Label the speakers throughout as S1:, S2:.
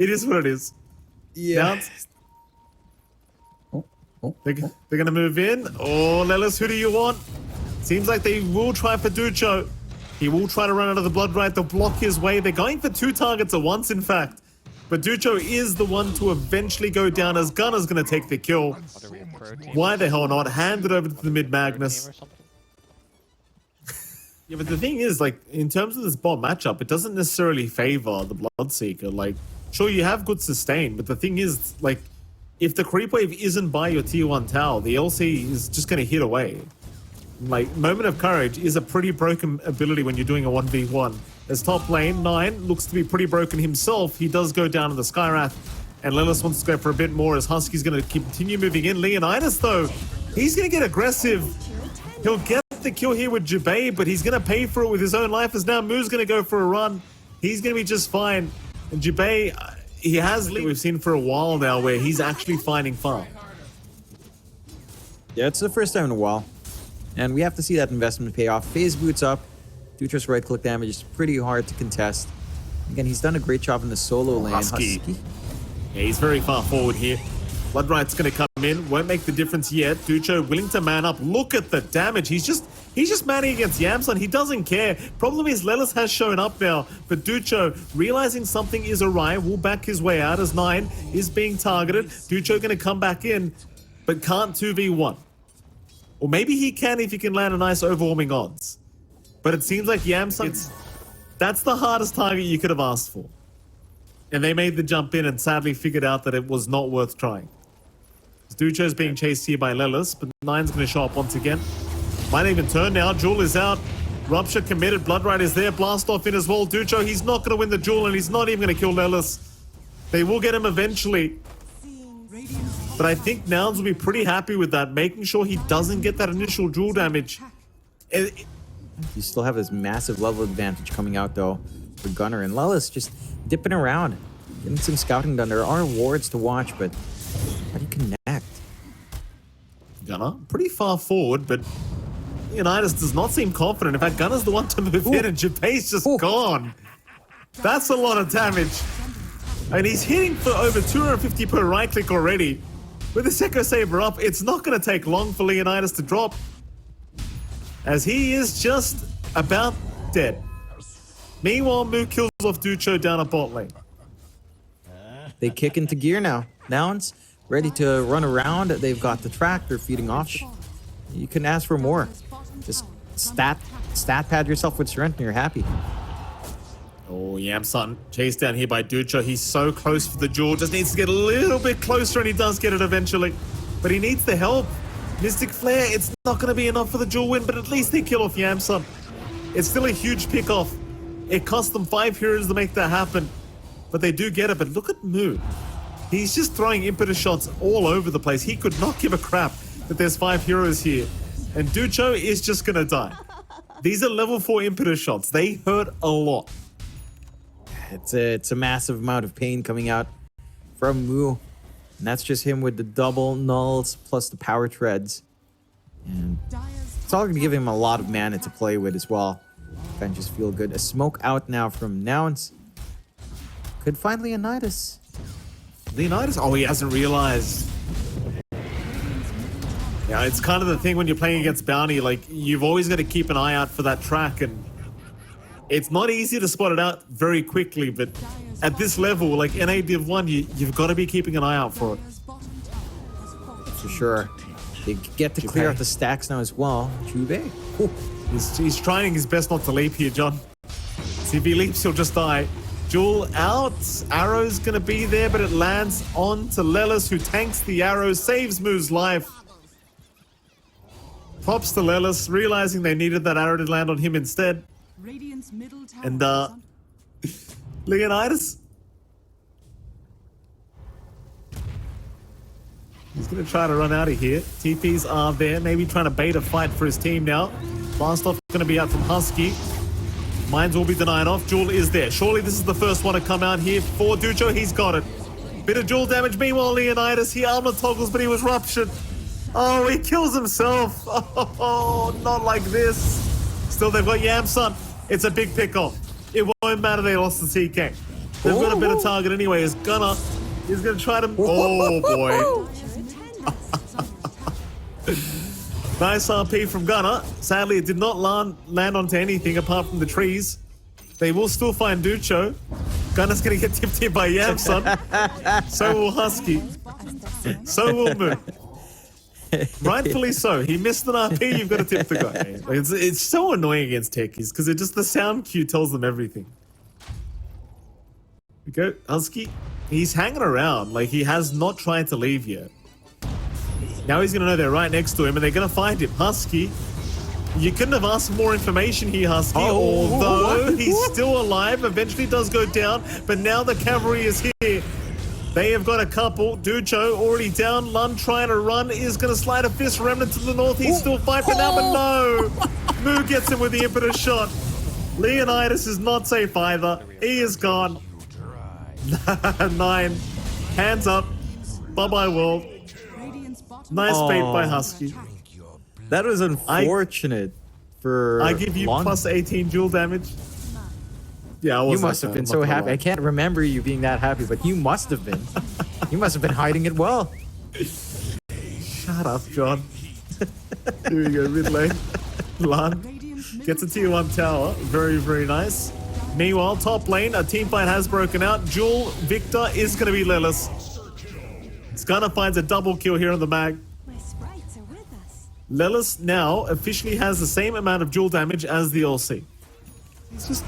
S1: It is what it is.
S2: Yeah.
S1: They're going to move in. Oh, Lelis, who do you want? Seems like they will try for Ducho. He will try to run out of the blood right. They'll block his way. They're going for 2 targets at once, in fact. But Ducho is the one to eventually go down as Gunner's going to take the kill. Why the hell not? Hand it over to the mid Magnus. Yeah, but the thing is, like, in terms of this bot matchup, it doesn't necessarily favor the Bloodseeker. Like, sure, you have good sustain, but the thing is, like, if the creep wave isn't by your tier 1 tower, the LC is just going to hit away. Like, Moment of Courage is a pretty broken ability when you're doing a 1v1. As top lane, 9 looks to be pretty broken himself. He does go down to the Skywrath, and Lelis wants to go for a bit more as Husky's going to continue moving in. Leonidas, though, he's going to get aggressive. He'll get the kill here with Jubei, but he's going to pay for it with his own life as now Moo's going to go for a run. He's going to be just fine. And Jubei, he has, we've seen for a while now, where he's actually finding fun.
S2: Yeah, it's the first time in a while. And we have to see that investment pay off. Phase boots up. Dutro's right click damage is pretty hard to contest. Again, he's done a great job in the solo lane.
S1: Husky. Yeah, he's very far forward here. Bloodright's going to come in. Won't make the difference yet. Ducho willing to man up. Look at the damage. He's just manning against Yamson. He doesn't care. Problem is, Lelis has shown up now. But Ducho, realizing something is awry, will back his way out as 9 is being targeted. Ducho going to come back in, but can't 2v1. Or maybe he can if he can land a nice overwhelming odds. But it seems like Yamson, that's the hardest target you could have asked for. And they made the jump in and sadly figured out that it was not worth trying. Ducho's being chased here by Lelis, but 9's going to show up once again. Might even turn now. Jewel is out. Rupture committed. Bloodright is there. Blast off in as well. Ducho, he's not going to win the duel, and he's not even going to kill Lelis. They will get him eventually. But I think Nouns will be pretty happy with that, making sure he doesn't get that initial duel damage.
S2: You still have this massive level advantage coming out, though, for Gunner. And Lelis just dipping around, getting some scouting done. There are wards to watch, but how do you connect?
S1: Gunner, pretty far forward, but Leonidas does not seem confident. In fact, Gunner's the one to move in, and Jubei's just gone. That's a lot of damage. And he's hitting for over 250 per right click already. With the Echo Saber up, it's not going to take long for Leonidas to drop, as he is just about dead. Meanwhile, Moo kills off Ducho down a bot lane.
S2: They kick into gear now. Nouns ready to run around. They've got the track. They're feeding off. You can ask for more. Just stat pad yourself with strength and you're happy.
S1: Oh, Yamson chased down here by Ducho. He's so close for the duel. Just needs to get a little bit closer, and he does get it eventually. But he needs the help. Mystic Flare, it's not going to be enough for the duel win, but at least they kill off Yamson. It's still a huge pick-off. It cost them 5 heroes to make that happen. But they do get it. But look at Moo. He's just throwing impetus shots all over the place. He could not give a crap that there's 5 heroes here. And Ducho is just going to die. These are level 4 impetus shots. They hurt a lot.
S2: It's a massive amount of pain coming out from Moo. And that's just him with the double nulls plus the power treads. And it's all going to give him a lot of mana to play with as well. Can just feel good. A smoke out now from Nouns. Could find Leonidas.
S1: Leonidas? Oh, he hasn't realized. Yeah, it's kind of the thing when you're playing against Bounty. Like, you've always got to keep an eye out for that track. And it's not easy to spot it out very quickly. But at this level, like NA Div 1, you've got to be keeping an eye out for it.
S2: For sure. They get to clear out the stacks now as well. Jubei.
S1: He's trying his best not to leap here, John. See, if he leaps, he'll just die. Jewel out. Arrow's going to be there, but it lands on to Lelis, who tanks the arrow, saves Moo's life. Props to Lelis, realizing they needed that arrow to land on him instead. And, Leonidas? He's going to try to run out of here. TPs are there, maybe trying to bait a fight for his team now. Blast off going to be out from Husky. Mines will be denied off. Jewel is there. Surely this is the first one to come out here for Ducho. He's got it. Bit of Jewel damage. Meanwhile, Leonidas, he armor toggles, but he was ruptured. Oh, he kills himself. Oh, not like this. Still, they've got Yamson. It's a big pick-off. It won't matter they lost the TK. They've got a better target anyway. Is Gunner is going to try to... Oh, boy. Nice RP from Gunner. Sadly, it did not land onto anything apart from the trees. They will still find Ducho. Gunner's going to get tipped here by Yamson. So will Husky. So will Moo. Rightfully so. He missed an RP. You've got to tip the guy. It's so annoying against techies because it just the sound cue tells them everything. We go. Husky. He's hanging around. Like, he has not tried to leave yet. Now he's going to know they're right next to him and they're going to find him. Husky. You couldn't have asked for more information here, Husky, although he's still alive. Eventually does go down, but now the cavalry is here. They have got a couple. Ducho already down. Lund trying to run is going to slide a fist. Remnant to the north. He's still fighting now, but no. Moo gets him with the impetus shot. Leonidas is not safe either. He is gone. 9. Hands up. Bye-bye, world. Nice bait by Husky.
S2: That was unfortunate for
S1: I give you
S2: Lund.
S1: plus 18 dual damage. Yeah, I was.
S2: You must have been so happy. I can't remember you being that happy, but you must have been. You must have been hiding it well.
S1: Shut up, John. Here we go, mid lane. Lund gets a tier 1 tower. Very, very nice. Meanwhile, top lane, a team fight has broken out. Jewel Victor is going to be Lilith. Stunner finds a double kill here on the mag. Lilith now officially has the same amount of dual damage as the LC. It's just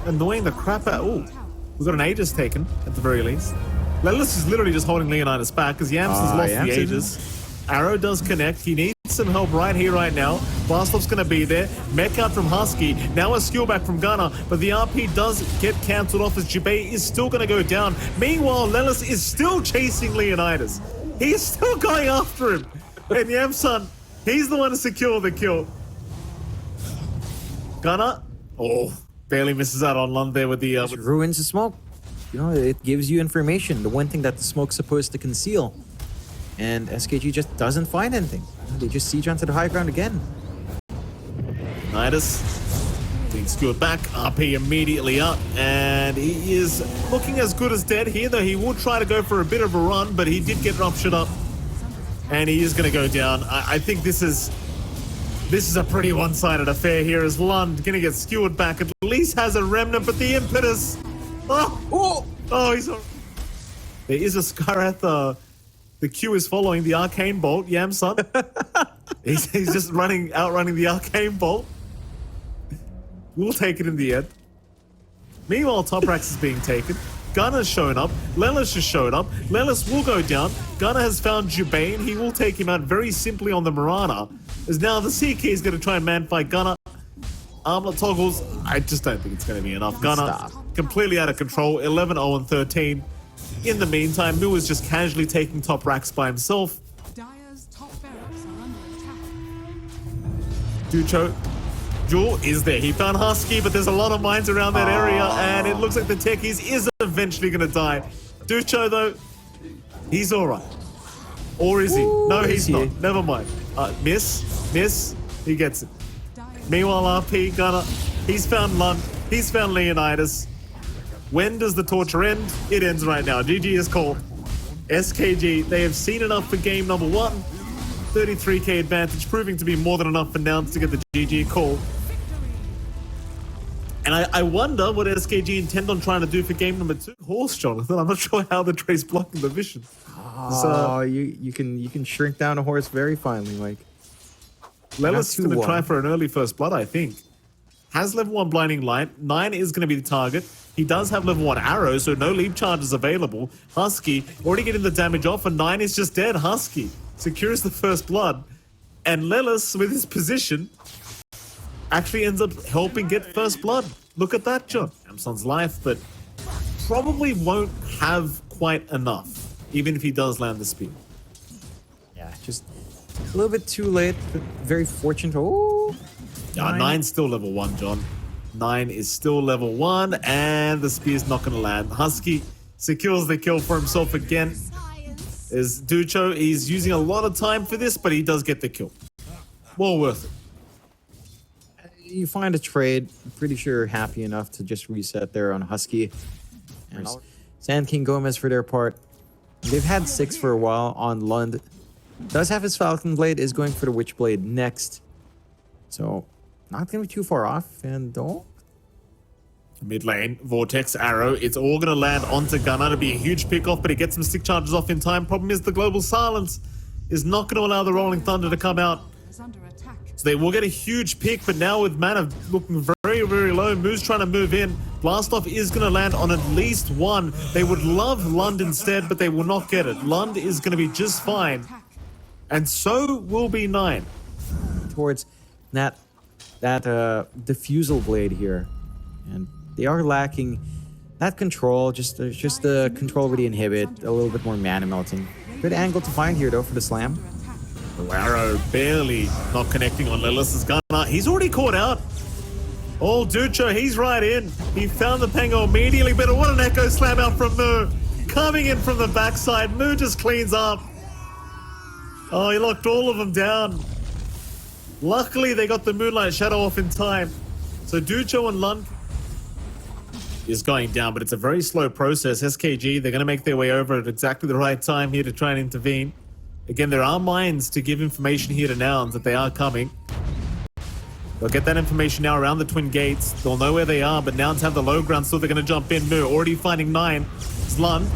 S1: annoying the crap out. Ooh, we've got an Aegis taken at the very least. Lilith is literally just holding Leonidas back because Yams has lost the Aegis. Arrow does connect. He needs some help right here, right now. Blastloff's going to be there. Mech out from Husky. Now a skill back from Gunner, but the RP does get cancelled off as Jabay is still going to go down. Meanwhile, Lelis is still chasing Leonidas. He's still going after him. And Yamson, he's the one to secure the kill. Gunner, barely misses out on Lund there with the...
S2: ruins the smoke. You know, it gives you information. The one thing that the smoke's supposed to conceal. And SKG just doesn't find anything. They just siege onto the high ground again.
S1: Nidus being skewed back. RP immediately up. And he is looking as good as dead here, though he will try to go for a bit of a run, but he did get ruptured up. And he is going to go down. I think this is a pretty one-sided affair here as Lund going to get skewered back. At least has a remnant, but the impetus... he's... There is a Skarath... The Q is following the Arcane Bolt, Yamson. he's just outrunning the Arcane Bolt. We'll take it in the end. Meanwhile, Toprax is being taken. Gunner's shown up. Lelis has shown up. Lelis will go down. Gunner has found Jubane. He will take him out very simply on the Marana. As now the CK is going to try and man-fight Gunner. Armlet toggles. I just don't think it's going to be enough. Gunner completely out of control. 11-0-13. In the meantime, Moo is just casually taking top racks by himself.
S3: Dire's top barracks are under attack.
S1: Ducho. Jewel is there. He found Husky, but there's a lot of mines around that area, and it looks like the techies is eventually going to die. Ducho, though, he's all right. Or is he? No, he's not. Never mind. Miss. He gets it. Meanwhile, RP, Gunner, he's found Lund. He's found Leonidas. When does the torture end? It ends right now. GG is called. SKG, they have seen enough for game number 1. 33k advantage, proving to be more than enough for Nouns to get the GG call. And I wonder what SKG intend on trying to do for game number 2. Horse, Jonathan. I'm not sure how the Trey's blocking the vision.
S2: You can shrink down a horse very finely, Mike.
S1: Lelis is going to try for an early first blood, I think. Has level 1 blinding light. 9 is going to be the target. He does have level 1 arrow, so no leap charges available. Husky already getting the damage off, and 9 is just dead. Husky secures the first blood. And Lelis, with his position, actually ends up helping get first blood. Look at that, John. Amson's life, but probably won't have quite enough, even if he does land the spear.
S2: Yeah, just a little bit too late, but very fortunate.
S1: Yeah, 9's still level 1, John. 9 is still level 1, and the spear's not going to land. Husky secures the kill for himself again. Is Ducho, he's using a lot of time for this, but he does get the kill. Well worth it.
S2: You find a trade, I'm pretty sure happy enough to just reset there on Husky. There's Sand King Gómez for their part. They've had 6 for a while on Lund. Does have his Falcon Blade, is going for the Witchblade next. So, not going to be too far off. And
S1: Mid lane, Vortex, Arrow. It's all going to land onto Gunnar. It'll be a huge pickoff, but he gets some stick charges off in time. Problem is the Global Silence is not going to allow the Rolling Thunder to come out.
S3: Is under attack.
S1: So they will get a huge pick, but now with mana looking very, very low, Moo's trying to move in. Blastoff is going to land on at least one. They would love Lund instead, but they will not get it. Lund is going to be just fine. And so will be 9.
S2: towards that diffusal blade here. And they are lacking that control, just the control already inhibit, a little bit more mana melting. Good angle to find here though for the slam.
S1: Arrow barely not connecting on Lilith's Gunnar. He's already caught out. Oh, Ducho, he's right in. He found the Pango immediately, but what an echo slam out from Moo. Coming in from the backside, Moo just cleans up. Oh, he locked all of them down. Luckily, they got the Moonlight Shadow off in time. So Ducho and Lund is going down, but it's a very slow process. SKG, they're going to make their way over at exactly the right time here to try and intervene. Again, there are mines to give information here to Nouns that they are coming. They'll get that information now around the Twin Gates. They'll know where they are, but Nouns have the low ground, so they're going to jump in. Moo already finding 9. It's Lund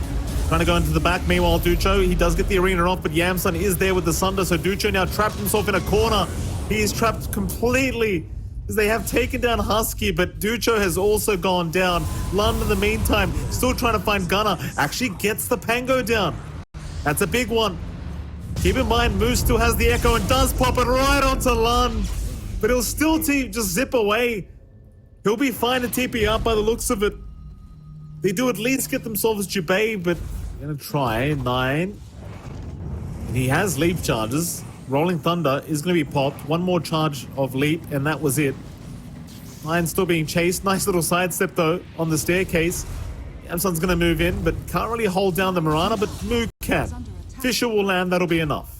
S1: trying to go into the back. Meanwhile, Ducho, he does get the arena off, but Yamsun is there with the Sunder, so Ducho now trapped himself in a corner. He is trapped completely as they have taken down Husky, but Ducho has also gone down. Lund, in the meantime, still trying to find Gunnar. Actually gets the Pango down. That's a big one. Keep in mind, Moose still has the Echo and does pop it right onto Lund. But he'll still just zip away. He'll be fine to TP up by the looks of it. They do at least get themselves Jubei, but they're going to try. 9. And he has leap charges. Rolling Thunder is going to be popped. One more charge of leap, and that was it. 9 still being chased. Nice little sidestep, though, on the staircase. Yamsun's going to move in, but can't really hold down the Mirana, but Moo can. Fisher will land. That'll be enough.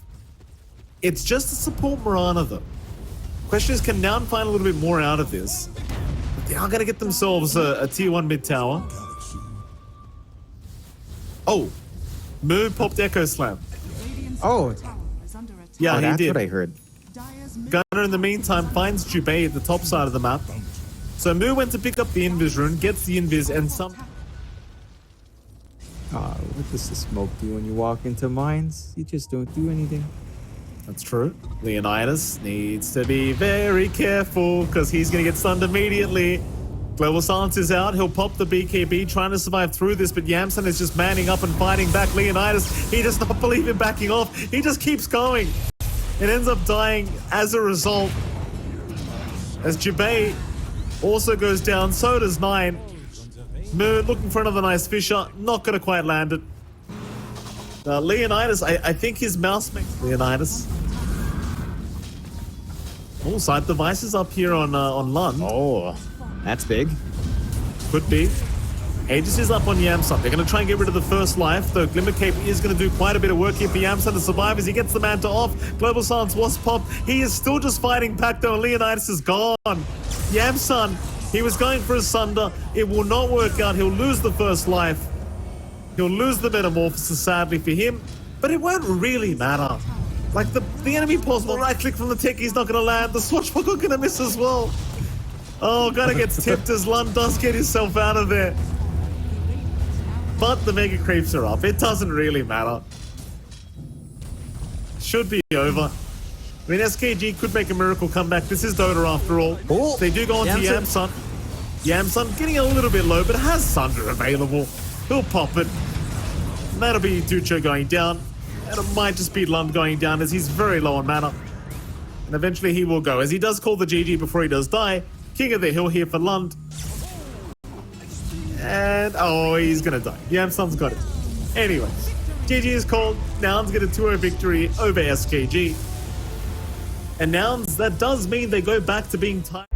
S1: It's just to support Mirana, though. Question is, can Noun find a little bit more out of this? But they are going to get themselves a tier 1 mid tower. Oh, Moo popped Echo Slam.
S2: Oh,
S1: yeah, he
S2: that's
S1: did.
S2: what I heard.
S1: Gunnar, in the meantime, finds Jubei at the top side of the map. So Moo went to pick up the Invis rune, gets the Invis, and some...
S2: What does the smoke do when you walk into mines? You just don't do anything.
S1: That's true. Leonidas needs to be very careful because he's going to get stunned immediately. Global Silence is out. He'll pop the BKB, trying to survive through this, but Yamsun is just manning up and fighting back. Leonidas, he does not believe in backing off. He just keeps going. It ends up dying as a result. As Jubei also goes down, so does 9. Moo looking for another nice Fisher. Not going to quite land it. Leonidas, I think his mouse makes Leonidas. Oh, side devices up here on Lund.
S2: Oh, that's big.
S1: Could be. Aegis is up on Yamsun. They're going to try and get rid of the first life, though Glimmer Cape is going to do quite a bit of work here for Yamsun to survive as he gets the Manta off. Global Silence was popped. He is still just fighting back, though, and Leonidas is gone. Yamsun, he was going for a Sunder. It will not work out. He'll lose the first life. He'll lose the Metamorphosis, sadly for him, but it won't really matter. Like, the enemy possible right-click from the tech, he's not going to land. The Swashbuckle going to miss as well. Oh, Gunnar gets tipped as Lund does get himself out of there. But the Mega Creeps are up. It doesn't really matter. Should be over. I mean, SKG could make a miracle comeback. This is Dota after all.
S2: Oh,
S1: they do go on to Yamsun. Yamsun getting a little bit low, but has Sunder available. He'll pop it. And that'll be Ducho going down. And it might just be Lund going down as he's very low on mana. And eventually he will go, as he does call the GG before he does die. King of the Hill here for Lund. And, oh, he's going to die. Yamsun's got it. Anyway, GG is called. Nouns get a 2-0 victory over SKG. And Nouns, that does mean they go back to being tied.